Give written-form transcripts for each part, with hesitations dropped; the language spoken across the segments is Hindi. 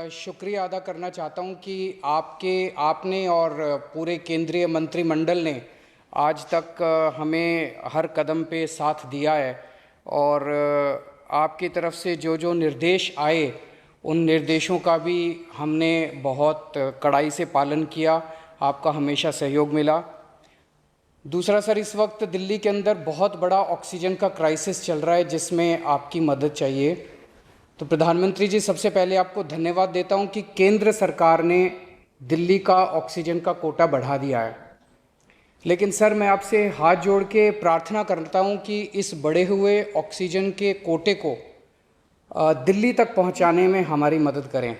शुक्रिया अदा करना चाहता हूं कि आपने और पूरे केंद्रीय मंत्रिमंडल ने आज तक हमें हर कदम पे साथ दिया है और आपकी तरफ से जो जो निर्देश आए उन निर्देशों का भी हमने बहुत कड़ाई से पालन किया। आपका हमेशा सहयोग मिला। दूसरा सर, इस वक्त दिल्ली के अंदर बहुत बड़ा ऑक्सीजन का क्राइसिस चल रहा है जिसमें आपकी मदद चाहिए। तो प्रधानमंत्री जी, सबसे पहले आपको धन्यवाद देता हूं कि केंद्र सरकार ने दिल्ली का ऑक्सीजन का कोटा बढ़ा दिया है। लेकिन सर, मैं आपसे हाथ जोड़ के प्रार्थना करता हूं कि इस बढ़े हुए ऑक्सीजन के कोटे को दिल्ली तक पहुंचाने में हमारी मदद करें।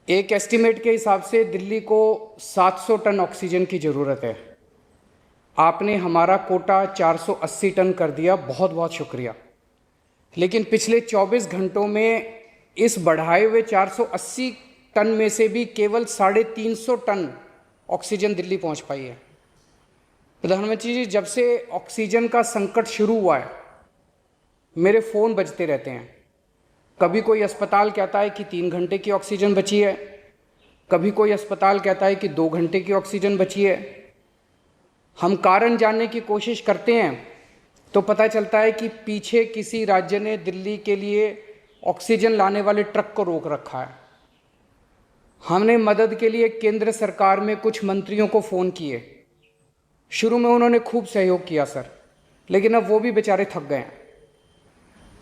एक एस्टीमेट के हिसाब से दिल्ली को 700 टन ऑक्सीजन की ज़रूरत है। आपने हमारा कोटा 480 टन कर दिया, बहुत बहुत शुक्रिया। लेकिन पिछले 24 घंटों में इस बढ़ाए हुए 480 टन में से भी केवल 350 टन ऑक्सीजन दिल्ली पहुंच पाई है। प्रधानमंत्री जी, जब से ऑक्सीजन का संकट शुरू हुआ है मेरे फ़ोन बजते रहते हैं। कभी कोई अस्पताल कहता है कि 3 घंटे की ऑक्सीजन बची है, कभी कोई अस्पताल कहता है कि 2 घंटे की ऑक्सीजन बची है। हम कारण जानने की कोशिश करते हैं तो पता चलता है कि पीछे किसी राज्य ने दिल्ली के लिए ऑक्सीजन लाने वाले ट्रक को रोक रखा है। हमने मदद के लिए केंद्र सरकार में कुछ मंत्रियों को फ़ोन किए। शुरू में उन्होंने खूब सहयोग किया सर, लेकिन अब वो भी बेचारे थक गए हैं।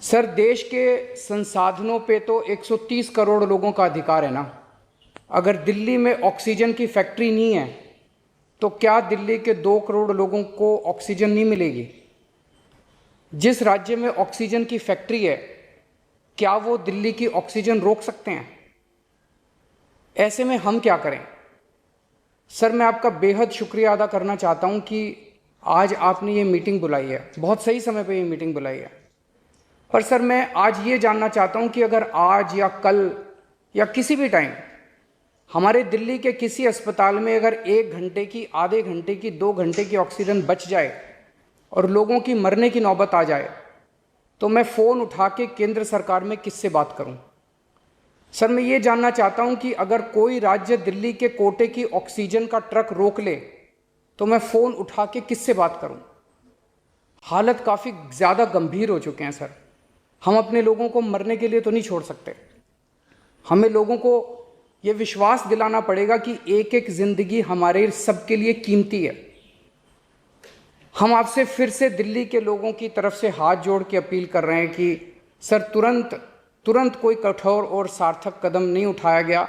सर, देश के संसाधनों पे तो 130 करोड़ लोगों का अधिकार है ना। अगर दिल्ली में ऑक्सीजन की फैक्ट्री नहीं है तो क्या दिल्ली के 2 करोड़ लोगों को ऑक्सीजन नहीं मिलेगी? जिस राज्य में ऑक्सीजन की फैक्ट्री है, क्या वो दिल्ली की ऑक्सीजन रोक सकते हैं? ऐसे में हम क्या करें? सर, मैं आपका बेहद शुक्रिया अदा करना चाहता हूं कि आज आपने ये मीटिंग बुलाई है। बहुत सही समय पे ये मीटिंग बुलाई है। पर सर, मैं आज ये जानना चाहता हूं कि अगर आज या कल या किसी भी टाइम हमारे दिल्ली के किसी अस्पताल में अगर 1 घंटे की, आधे घंटे की, 2 घंटे की ऑक्सीजन बच जाए और लोगों की मरने की नौबत आ जाए तो मैं फ़ोन उठा के केंद्र सरकार में किससे बात करूं? सर, मैं ये जानना चाहता हूं कि अगर कोई राज्य दिल्ली के कोटे की ऑक्सीजन का ट्रक रोक ले तो मैं फ़ोन उठा के किससे बात करूं? हालत काफ़ी ज़्यादा गंभीर हो चुके हैं सर। हम अपने लोगों को मरने के लिए तो नहीं छोड़ सकते। हमें लोगों को ये विश्वास दिलाना पड़ेगा कि एक एक ज़िंदगी हमारे सबके लिए कीमती है। हम आपसे फिर से दिल्ली के लोगों की तरफ से हाथ जोड़ के अपील कर रहे हैं कि सर, तुरंत कोई कठोर और सार्थक कदम नहीं उठाया गया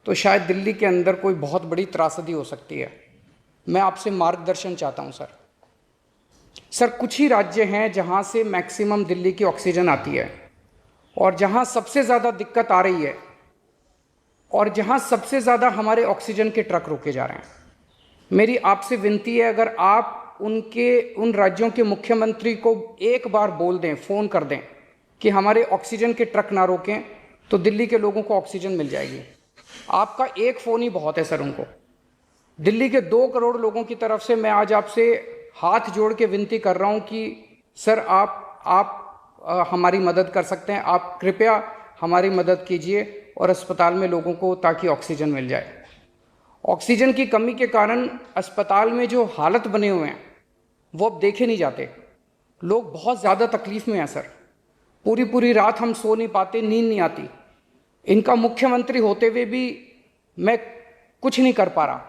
तो शायद दिल्ली के अंदर कोई बहुत बड़ी त्रासदी हो सकती है। मैं आपसे मार्गदर्शन चाहता हूं सर। सर, कुछ ही राज्य हैं जहां से मैक्सिमम दिल्ली की ऑक्सीजन आती है और जहां सबसे ज़्यादा दिक्कत आ रही है और जहां सबसे ज़्यादा हमारे ऑक्सीजन के ट्रक रोके जा रहे हैं। मेरी आपसे विनती है, अगर आप उन राज्यों के मुख्यमंत्री को एक बार बोल दें, फ़ोन कर दें कि हमारे ऑक्सीजन के ट्रक ना रोकें तो दिल्ली के लोगों को ऑक्सीजन मिल जाएगी। आपका एक फ़ोन ही बहुत है सर उनको। दिल्ली के 2 करोड़ लोगों की तरफ से मैं आज आपसे हाथ जोड़ के विनती कर रहा हूं कि सर, आप हमारी मदद कर सकते हैं। आप कृपया हमारी मदद कीजिए और अस्पताल में लोगों को ताकि ऑक्सीजन मिल जाए। ऑक्सीजन की कमी के कारण अस्पताल में जो हालत बने हुए हैं वो अब देखे नहीं जाते। लोग बहुत ज़्यादा तकलीफ़ में हैं सर। पूरी रात हम सो नहीं पाते, नींद नहीं आती। इनका मुख्यमंत्री होते हुए भी मैं कुछ नहीं कर पा रहा।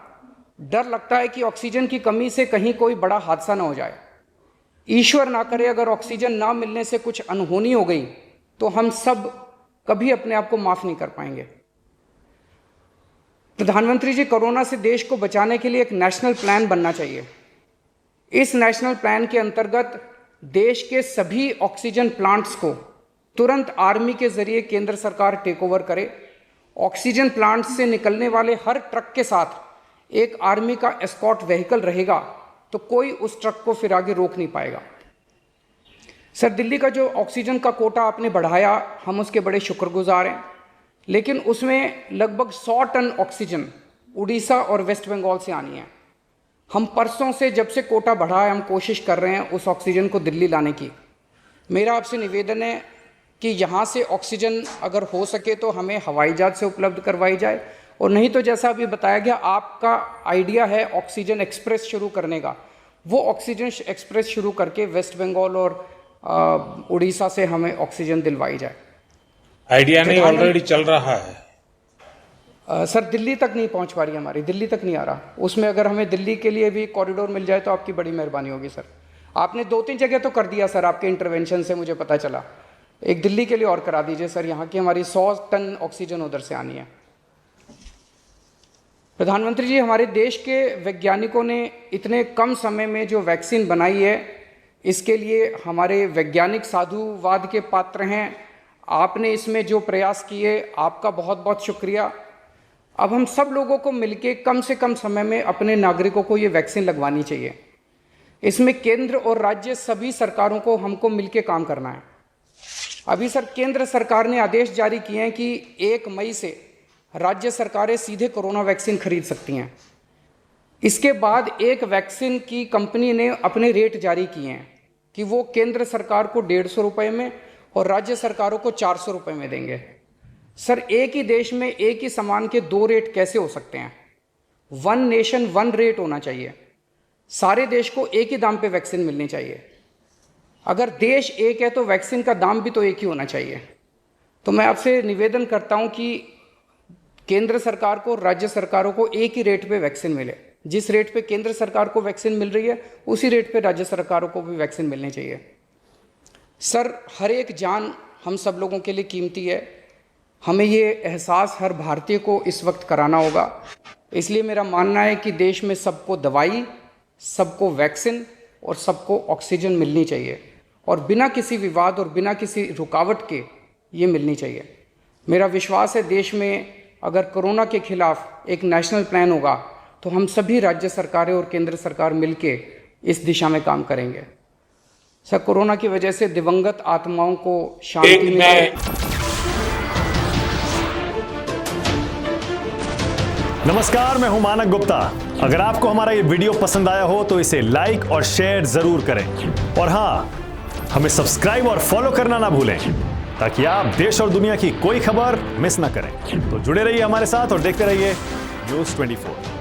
डर लगता है कि ऑक्सीजन की कमी से कहीं कोई बड़ा हादसा ना हो जाए। ईश्वर ना करे, अगर ऑक्सीजन ना मिलने से कुछ अनहोनी हो गई तो हम सब कभी अपने आप को माफ़ नहीं कर पाएंगे। प्रधानमंत्री जी, कोरोना से देश को बचाने के लिए एक नेशनल प्लान बनना चाहिए। इस नेशनल प्लान के अंतर्गत देश के सभी ऑक्सीजन प्लांट्स को तुरंत आर्मी के जरिए केंद्र सरकार टेक ओवर करे। ऑक्सीजन प्लांट से निकलने वाले हर ट्रक के साथ एक आर्मी का एस्कॉर्ट व्हीकल रहेगा तो कोई उस ट्रक को फिर आगे रोक नहीं पाएगा। सर, दिल्ली का जो ऑक्सीजन का कोटा आपने बढ़ाया, हम उसके बड़े शुक्रगुजार हैं। लेकिन उसमें लगभग 100 टन ऑक्सीजन उड़ीसा और वेस्ट बंगाल से आनी है। हम परसों से, जब से कोटा बढ़ा है, हम कोशिश कर रहे हैं उस ऑक्सीजन को दिल्ली लाने की। मेरा आपसे निवेदन है कि यहाँ से ऑक्सीजन अगर हो सके तो हमें हवाई जहाज से उपलब्ध करवाई जाए, और नहीं तो जैसा अभी बताया गया आपका आइडिया है ऑक्सीजन एक्सप्रेस शुरू करने का, वो ऑक्सीजन एक्सप्रेस शुरू करके वेस्ट बंगाल और उड़ीसा से हमें ऑक्सीजन दिलवाई जाए। आइडिया नहीं, ऑलरेडी चल रहा है। सर दिल्ली तक नहीं पहुंच पा रही हमारी, दिल्ली तक नहीं आ रहा। उसमें अगर हमें दिल्ली के लिए भी कॉरिडोर मिल जाए तो आपकी बड़ी मेहरबानी होगी सर। आपने 2-3 जगह तो कर दिया सर, आपके इंटरवेंशन से मुझे पता चला। एक दिल्ली के लिए और करा दीजिए सर, यहाँ की हमारी 100 टन ऑक्सीजन उधर से आनी है। प्रधानमंत्री जी, हमारे देश के वैज्ञानिकों ने इतने कम समय में जो वैक्सीन बनाई है, इसके लिए हमारे वैज्ञानिक साधुवाद के पात्र हैं। आपने इसमें जो प्रयास किए, आपका बहुत बहुत शुक्रिया। अब हम सब लोगों को मिलके कम से कम समय में अपने नागरिकों को ये वैक्सीन लगवानी चाहिए। इसमें केंद्र और राज्य सभी सरकारों को हमको मिलके काम करना है। अभी सर केंद्र सरकार ने आदेश जारी किए हैं कि 1 मई से राज्य सरकारें सीधे कोरोना वैक्सीन खरीद सकती हैं। इसके बाद एक वैक्सीन की कंपनी ने अपने रेट जारी किए हैं कि वो केंद्र सरकार को 150 रुपये में और राज्य सरकारों को 400 रुपये में देंगे। सर एक ही देश में एक ही सामान के 2 रेट कैसे हो सकते हैं? 1 नेशन 1 रेट होना चाहिए। सारे देश को एक ही दाम पे वैक्सीन मिलनी चाहिए। अगर देश एक है तो वैक्सीन का दाम भी तो एक ही होना चाहिए। तो मैं आपसे निवेदन करता हूं कि केंद्र सरकार को, राज्य सरकारों को एक ही रेट पे वैक्सीन मिले। जिस रेट पे केंद्र सरकार को वैक्सीन मिल रही है, उसी रेट पे राज्य सरकारों को भी वैक्सीन मिलनी चाहिए। सर हर एक जान हम सब लोगों के लिए कीमती है। हमें ये एहसास हर भारतीय को इस वक्त कराना होगा। इसलिए मेरा मानना है कि देश में सबको दवाई, सबको वैक्सीन और सबको ऑक्सीजन मिलनी चाहिए, और बिना किसी विवाद और बिना किसी रुकावट के ये मिलनी चाहिए। मेरा विश्वास है देश में अगर कोरोना के खिलाफ एक नेशनल प्लान होगा तो हम सभी राज्य सरकारें और केंद्र सरकार मिलके इस दिशा में काम करेंगे। सर कोरोना की वजह से दिवंगत आत्माओं को शांति मिले। नमस्कार, मैं हूं मानक गुप्ता। अगर आपको हमारा ये वीडियो पसंद आया हो तो इसे लाइक और शेयर जरूर करें, और हां, हमें सब्सक्राइब और फॉलो करना ना भूलें ताकि आप देश और दुनिया की कोई खबर मिस ना करें। तो जुड़े रहिए हमारे साथ और देखते रहिए न्यूज़ 24।